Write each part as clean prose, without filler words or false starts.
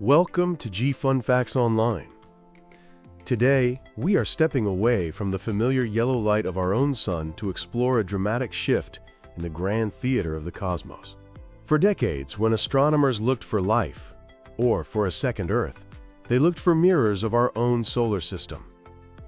Welcome to Fun Facts Online. Today, we are stepping away from the familiar yellow light of our own sun to explore a dramatic shift in the grand theater of the cosmos. For decades, when astronomers looked for life, or for a second Earth, they looked for mirrors of our own solar system.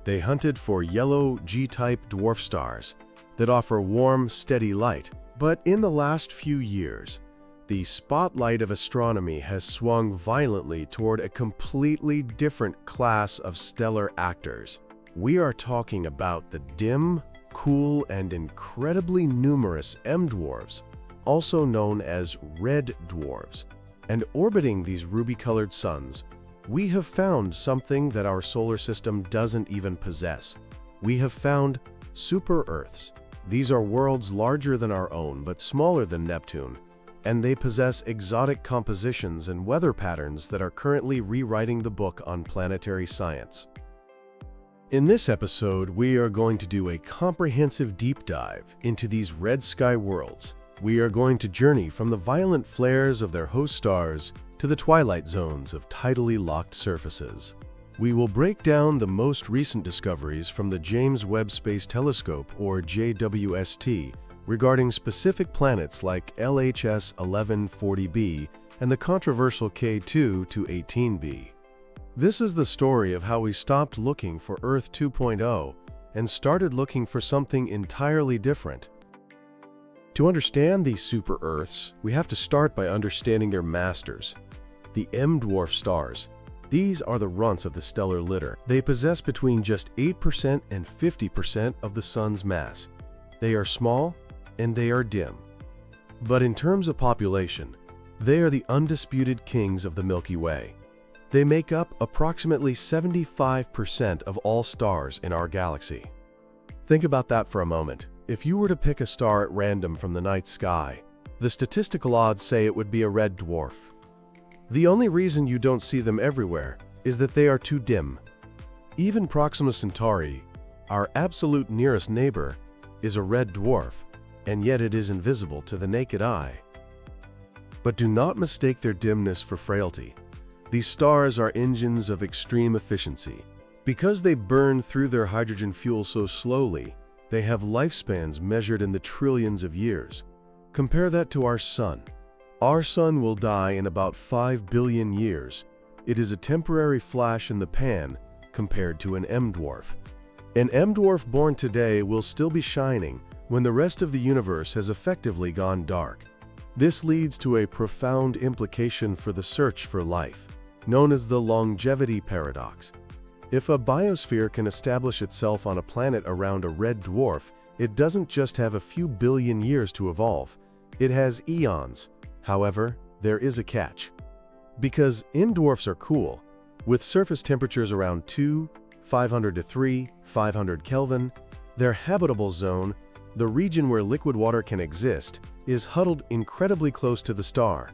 They hunted for yellow G-type dwarf stars that offer warm, steady light. But in the last few years, the spotlight of astronomy has swung violently toward a completely different class of stellar actors. We are talking about the dim, cool, and incredibly numerous M-dwarfs, also known as red dwarfs. And orbiting these ruby-colored suns, we have found something that our solar system doesn't even possess. We have found super-Earths. These are worlds larger than our own, but smaller than Neptune, and they possess exotic compositions and weather patterns that are currently rewriting the book on planetary science. In this episode, we are going to do a comprehensive deep dive into these red sky worlds. We are going to journey from the violent flares of their host stars to the twilight zones of tidally locked surfaces. We will break down the most recent discoveries from the James Webb Space Telescope, or JWST, regarding specific planets like LHS 1140b and the controversial K2 to 18b. This is the story of how we stopped looking for Earth 2.0 and started looking for something entirely different. To understand these super-Earths, we have to start by understanding their masters, the M-dwarf stars. These are the runts of the stellar litter. They possess between just 8% and 50% of the Sun's mass. They are small, and they are dim. But in terms of population, they are the undisputed kings of the Milky Way. They make up approximately 75% of all stars in our galaxy. Think about that for a moment. If you were to pick a star at random from the night sky, the statistical odds say it would be a red dwarf. The only reason you don't see them everywhere is that they are too dim. Even Proxima Centauri, our absolute nearest neighbor, is a red dwarf, and yet it is invisible to the naked eye. But do not mistake their dimness for frailty. These stars are engines of extreme efficiency. Because they burn through their hydrogen fuel so slowly, they have lifespans measured in the trillions of years. Compare that to our sun. Our sun will die in about 5 billion years. It is a temporary flash in the pan compared to an M-dwarf. An M-dwarf born today will still be shining when the rest of the universe has effectively gone dark. This leads to a profound implication for the search for life, known as the longevity paradox. If a biosphere can establish itself on a planet around a red dwarf, it doesn't just have a few billion years to evolve, it has eons. However, there is a catch. Because M-dwarfs are cool, with surface temperatures around 500 to 500 Kelvin, their habitable zone, the region where liquid water can exist, is huddled incredibly close to the star.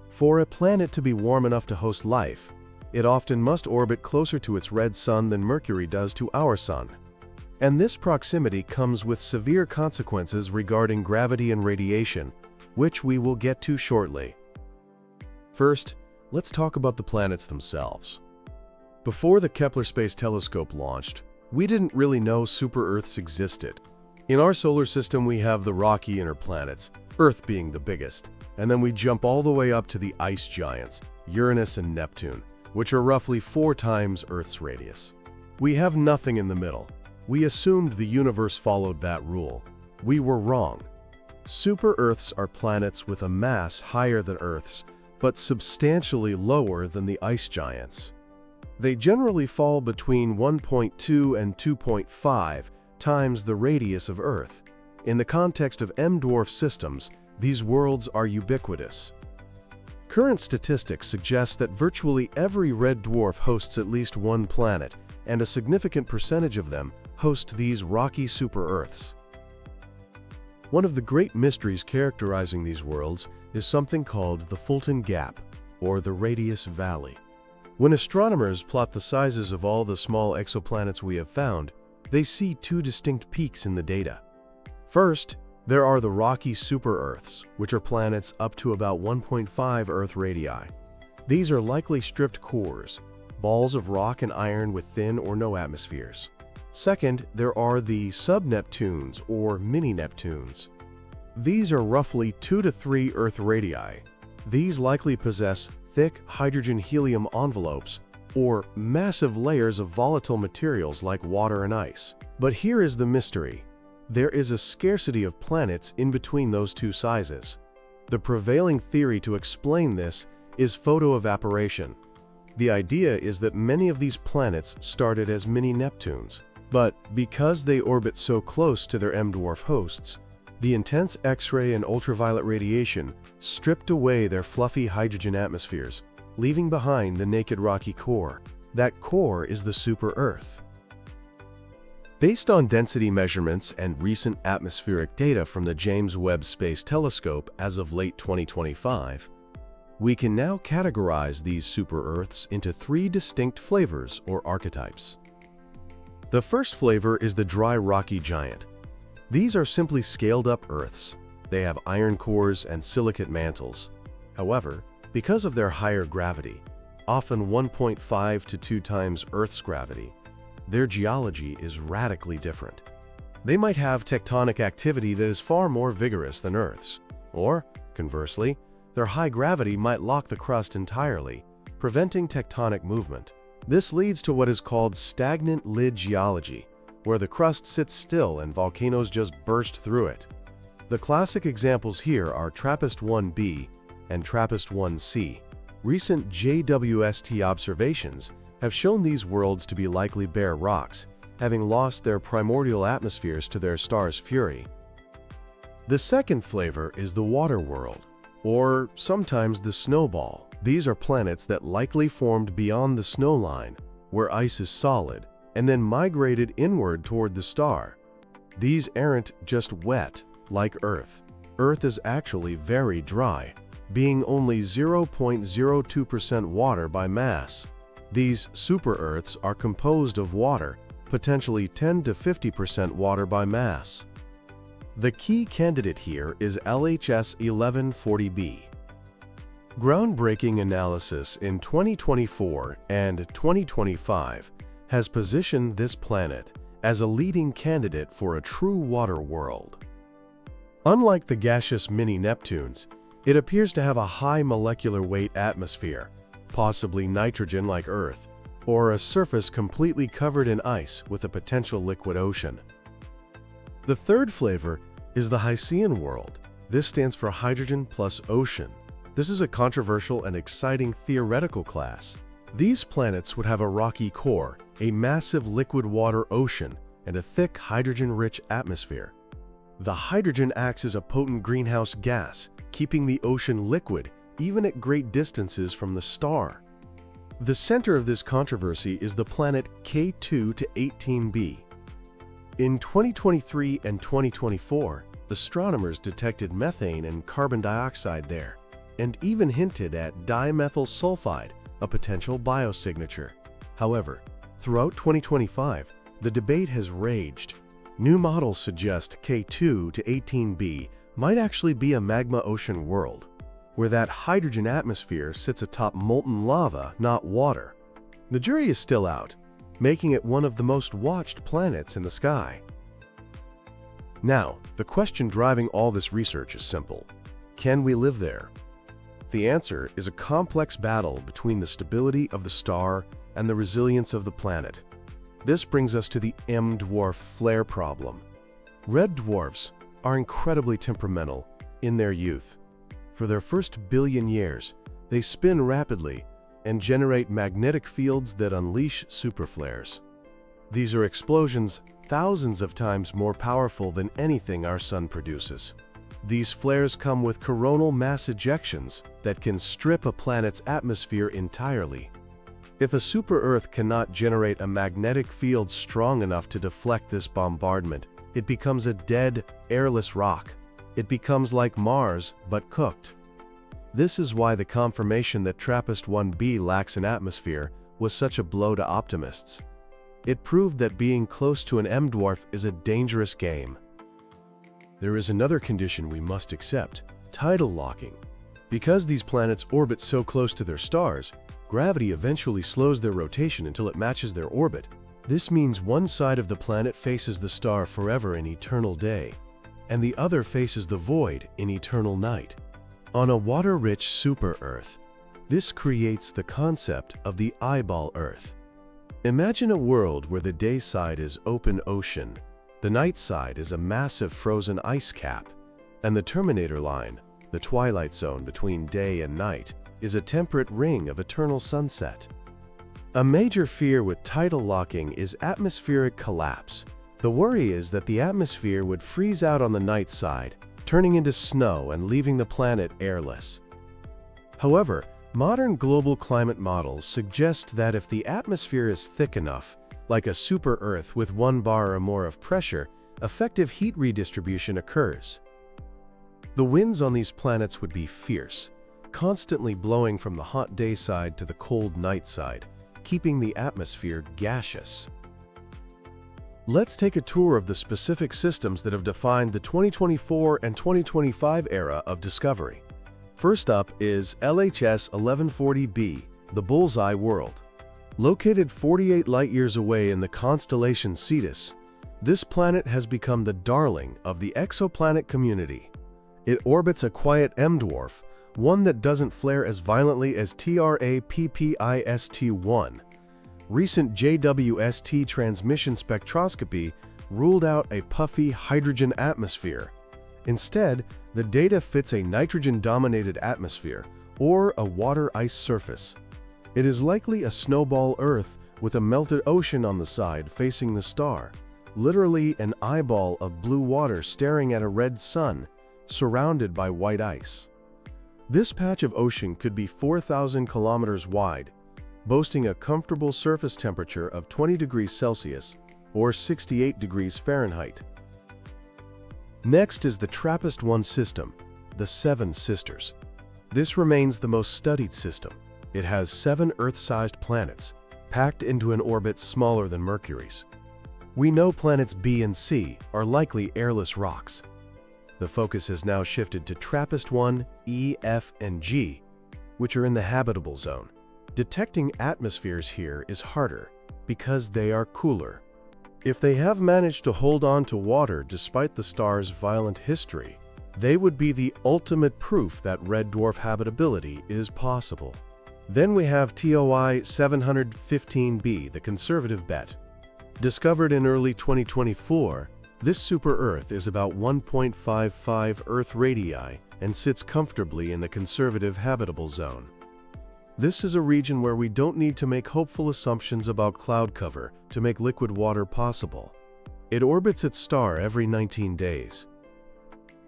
For a planet to be warm enough to host life, it often must orbit closer to its red sun than Mercury does to our sun. And this proximity comes with severe consequences regarding gravity and radiation, which we will get to shortly. First, let's talk about the planets themselves. Before the Kepler Space Telescope launched, we didn't really know super-Earths existed. In our solar system, we have the rocky inner planets, Earth being the biggest, and then we jump all the way up to the ice giants, Uranus and Neptune, which are roughly 4 times Earth's radius. We have nothing in the middle. We assumed the universe followed that rule. We were wrong. Super-Earths are planets with a mass higher than Earth's, but substantially lower than the ice giants. They generally fall between 1.2 and 2.5 times the radius of Earth. In the context of M-dwarf systems, these worlds are ubiquitous. Current statistics suggest that virtually every red dwarf hosts at least one planet, and a significant percentage of them host these rocky super-Earths. One of the great mysteries characterizing these worlds is something called the Fulton Gap, or the Radius Valley. When astronomers plot the sizes of all the small exoplanets we have found, they see 2 distinct peaks in the data. First, there are the rocky super-Earths, which are planets up to about 1.5 Earth radii. These are likely stripped cores, balls of rock and iron with thin or no atmospheres. Second, there are the sub-Neptunes or mini-Neptunes. These are roughly 2 to 3 Earth radii. These likely possess thick hydrogen-helium envelopes or massive layers of volatile materials like water and ice. But here is the mystery. There is a scarcity of planets in between those two sizes. The prevailing theory to explain this is photoevaporation. The idea is that many of these planets started as mini-Neptunes, but because they orbit so close to their M-dwarf hosts, the intense X-ray and ultraviolet radiation stripped away their fluffy hydrogen atmospheres, leaving behind the naked rocky core. That core is the super-Earth. Based on density measurements and recent atmospheric data from the James Webb Space Telescope as of late 2025, we can now categorize these super-Earths into 3 distinct flavors or archetypes. The first flavor is the dry rocky giant. These are simply scaled-up Earths. They have iron cores and silicate mantles. However, because of their higher gravity, often 1.5 to 2 times Earth's gravity, their geology is radically different. They might have tectonic activity that is far more vigorous than Earth's, or, conversely, their high gravity might lock the crust entirely, preventing tectonic movement. This leads to what is called stagnant lid geology, where the crust sits still and volcanoes just burst through it. The classic examples here are TRAPPIST-1b and TRAPPIST-1c. Recent JWST observations have shown these worlds to be likely bare rocks, having lost their primordial atmospheres to their star's fury. The second flavor is the water world, or sometimes the snowball. These are planets that likely formed beyond the snow line, where ice is solid, and then migrated inward toward the star. These aren't just wet, like Earth. Earth is actually very dry, being only 0.02% water by mass. These super-Earths are composed of water, potentially 10 to 50% water by mass. The key candidate here is LHS 1140b. Groundbreaking analysis in 2024 and 2025 has positioned this planet as a leading candidate for a true water world. Unlike the gaseous mini-Neptunes, it appears to have a high molecular weight atmosphere, possibly nitrogen like Earth, or a surface completely covered in ice with a potential liquid ocean. The third flavor is the Hycean world. This stands for hydrogen plus ocean. This is a controversial and exciting theoretical class. These planets would have a rocky core, a massive liquid water ocean, and a thick hydrogen-rich atmosphere. The hydrogen acts as a potent greenhouse gas, keeping the ocean liquid even at great distances from the star. The center of this controversy is the planet K2 to 18b. In 2023 and 2024, astronomers detected methane and carbon dioxide there, and even hinted at dimethyl sulfide, a potential biosignature. However, throughout 2025, the debate has raged. New models suggest K2 to 18b might actually be a magma ocean world, where that hydrogen atmosphere sits atop molten lava, not water. The jury is still out, making it one of the most watched planets in the sky. Now, the question driving all this research is simple. Can we live there? The answer is a complex battle between the stability of the star and the resilience of the planet. This brings us to the M-dwarf flare problem. Red dwarfs are incredibly temperamental in their youth. For their first billion years, they spin rapidly and generate magnetic fields that unleash superflares. These are explosions thousands of times more powerful than anything our sun produces. These flares come with coronal mass ejections that can strip a planet's atmosphere entirely. If a super-Earth cannot generate a magnetic field strong enough to deflect this bombardment, it becomes a dead, airless rock. It becomes like Mars, but cooked. This is why the confirmation that TRAPPIST-1b lacks an atmosphere was such a blow to optimists. It proved that being close to an M-dwarf is a dangerous game. There is another condition we must accept: tidal locking. Because these planets orbit so close to their stars, gravity eventually slows their rotation until it matches their orbit. This means one side of the planet faces the star forever in eternal day, and the other faces the void in eternal night. On a water-rich super-Earth, this creates the concept of the eyeball Earth. Imagine a world where the day side is open ocean, the night side is a massive frozen ice cap, and the terminator line, the twilight zone between day and night, is a temperate ring of eternal sunset. A major fear with tidal locking is atmospheric collapse. The worry is that the atmosphere would freeze out on the night side, turning into snow and leaving the planet airless. However, modern global climate models suggest that if the atmosphere is thick enough, like a super-Earth with 1 bar or more of pressure, effective heat redistribution occurs. The winds on these planets would be fierce, constantly blowing from the hot day side to the cold night side, keeping the atmosphere gaseous. Let's take a tour of the specific systems that have defined the 2024 and 2025 era of discovery. First up is LHS 1140b, the Bullseye World. Located 48 light-years away in the constellation Cetus, this planet has become the darling of the exoplanet community. It orbits a quiet M-dwarf, one that doesn't flare as violently as TRAPPIST-1. Recent JWST transmission spectroscopy ruled out a puffy hydrogen atmosphere. Instead, the data fits a nitrogen-dominated atmosphere or a water-ice surface. It is likely a snowball Earth with a melted ocean on the side facing the star, literally an eyeball of blue water staring at a red sun, surrounded by white ice. This patch of ocean could be 4,000 kilometers wide, boasting a comfortable surface temperature of 20 degrees Celsius or 68 degrees Fahrenheit. Next is the TRAPPIST-1 system, the Seven Sisters. This remains the most studied system. It has 7 Earth-sized planets, packed into an orbit smaller than Mercury's. We know planets B and C are likely airless rocks. The focus has now shifted to TRAPPIST-1, E, F, and G, which are in the habitable zone. Detecting atmospheres here is harder because they are cooler. If they have managed to hold on to water despite the star's violent history, they would be the ultimate proof that red dwarf habitability is possible. Then we have TOI 715b, the conservative bet. Discovered in early 2024, this super-Earth is about 1.55 Earth radii and sits comfortably in the conservative habitable zone. This is a region where we don't need to make hopeful assumptions about cloud cover to make liquid water possible. It orbits its star every 19 days.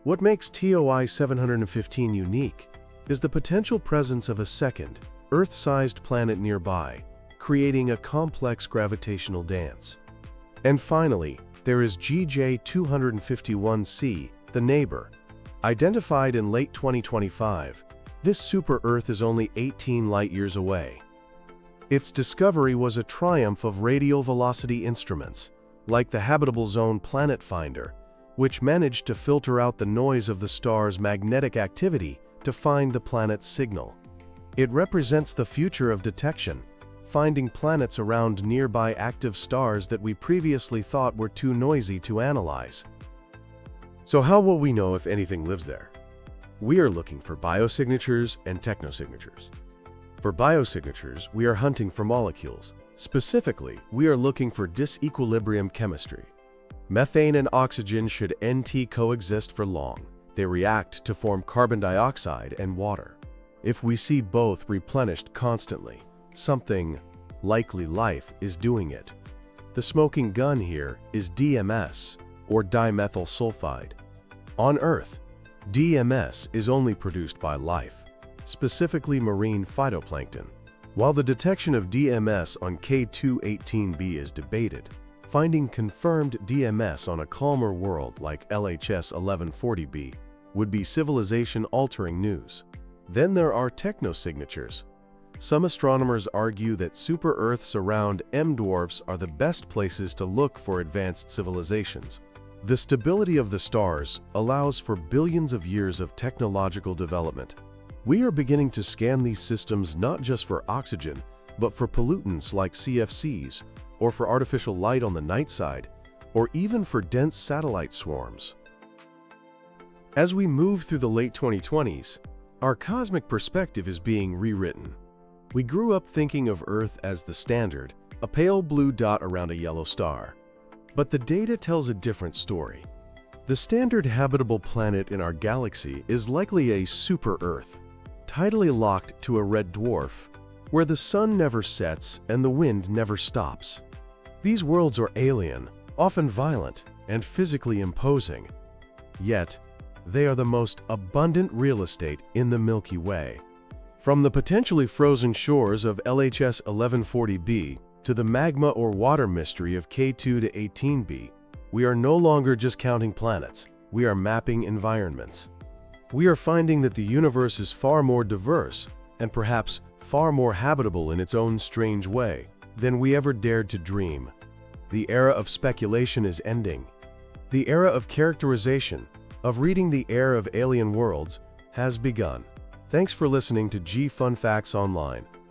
What makes TOI 715 unique is the potential presence of a second, Earth-sized planet nearby, creating a complex gravitational dance. And finally, there is GJ 251c, the neighbor. Identified in late 2025, this super-Earth is only 18 light-years away. Its discovery was a triumph of radial velocity instruments, like the Habitable Zone Planet Finder, which managed to filter out the noise of the star's magnetic activity to find the planet's signal. It represents the future of detection, finding planets around nearby active stars that we previously thought were too noisy to analyze. So how will we know if anything lives there? We are looking for biosignatures and technosignatures. For biosignatures, we are hunting for molecules. Specifically, we are looking for disequilibrium chemistry. Methane and oxygen should NT coexist for long. They react to form carbon dioxide and water. If we see both replenished constantly, something, likely life, is doing it. The smoking gun here is DMS, or dimethyl sulfide. On Earth, DMS is only produced by life, specifically marine phytoplankton. While the detection of DMS on K218b is debated, finding confirmed DMS on a calmer world like LHS 1140b would be civilization-altering news. Then there are technosignatures. Some astronomers argue that super-Earths around M-dwarfs are the best places to look for advanced civilizations. The stability of the stars allows for billions of years of technological development. We are beginning to scan these systems not just for oxygen, but for pollutants like CFCs, or for artificial light on the night side, or even for dense satellite swarms. As we move through the late 2020s, our cosmic perspective is being rewritten. We grew up thinking of Earth as the standard, a pale blue dot around a yellow star. But the data tells a different story. The standard habitable planet in our galaxy is likely a super-Earth, tidally locked to a red dwarf, where the sun never sets and the wind never stops. These worlds are alien, often violent, and physically imposing. Yet, they are the most abundant real estate in the Milky Way. From the potentially frozen shores of LHS 1140b to the magma or water mystery of K2 to 18b, we are no longer just counting planets, we are mapping environments. We are finding that the universe is far more diverse, and perhaps far more habitable in its own strange way, than we ever dared to dream. The era of speculation is ending. The era of characterization, of reading the air of alien worlds, has begun. Thanks for listening to G Fun Facts Online.